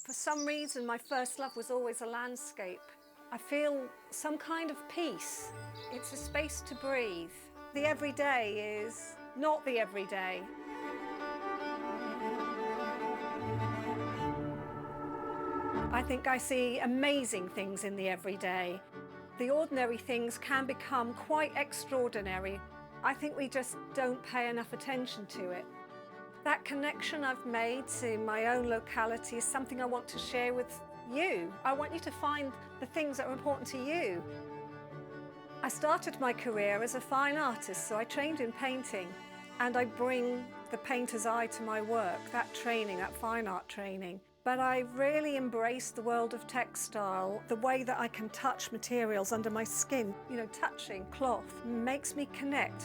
For some reason, my first love was always a landscape. I feel some kind of peace. It's a space to breathe. The everyday is not the everyday. I think I see amazing things in the everyday. The ordinary things can become quite extraordinary. I think we just don't pay enough attention to it. That connection I've made to my own locality is something I want to share with you. I want you to find the things that are important to you. I started my career as a fine artist, so I trained in painting, and I bring the painter's eye to my work, that training, that fine art training. But I really embraced the world of textile, the way that I can touch materials under my skin. Touching cloth makes me connect.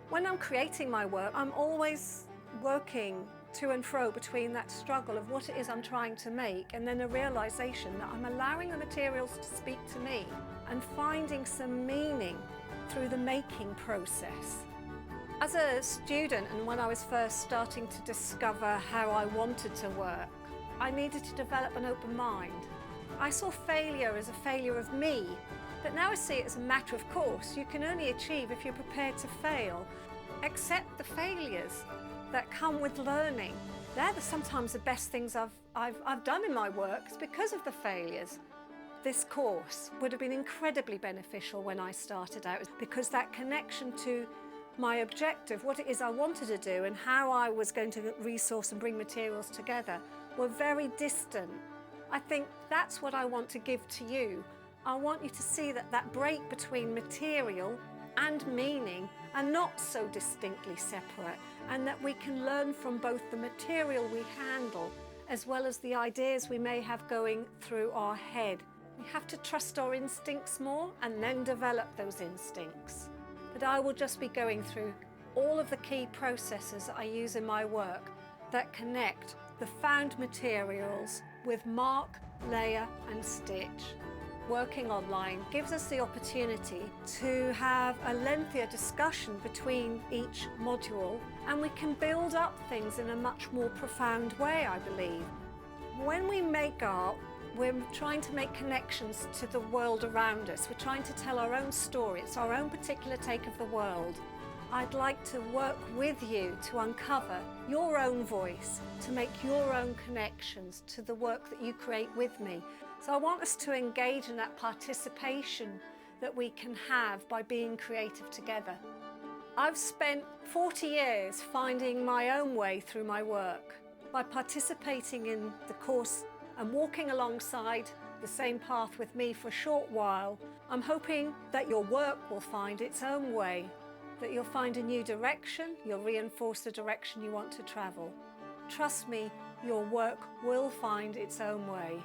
When I'm creating my work, I'm always working to and fro between that struggle of what it is I'm trying to make and then a realization that I'm allowing the materials to speak to me and finding some meaning through the making process. As a student, and when I was first starting to discover how I wanted to work, I needed to develop an open mind. I saw failure as a failure of me, but now I see it as a matter of course. You can only achieve if you're prepared to fail. Accept the failures that come with learning. They're sometimes the best things I've done in my work. It's because of the failures. This course would have been incredibly beneficial when I started out because that connection to my objective, what it is I wanted to do and how I was going to resource and bring materials together were very distant. I think that's what I want to give to you. I want you to see that break between material and meaning are not so distinctly separate, and that we can learn from both the material we handle as well as the ideas we may have going through our head. We have to trust our instincts more and then develop those instincts. But I will just be going through all of the key processes that I use in my work that connect the found materials with mark, layer and stitch. Working online gives us the opportunity to have a lengthier discussion between each module, and we can build up things in a much more profound way, I believe. When we make art, we're trying to make connections to the world around us. We're trying to tell our own story. It's our own particular take of the world. I'd like to work with you to uncover your own voice, to make your own connections to the work that you create with me. So I want us to engage in that participation that we can have by being creative together. I've spent 40 years finding my own way through my work. By participating in the course and walking alongside the same path with me for a short while, I'm hoping that your work will find its own way, that you'll find a new direction, you'll reinforce the direction you want to travel. Trust me, your work will find its own way.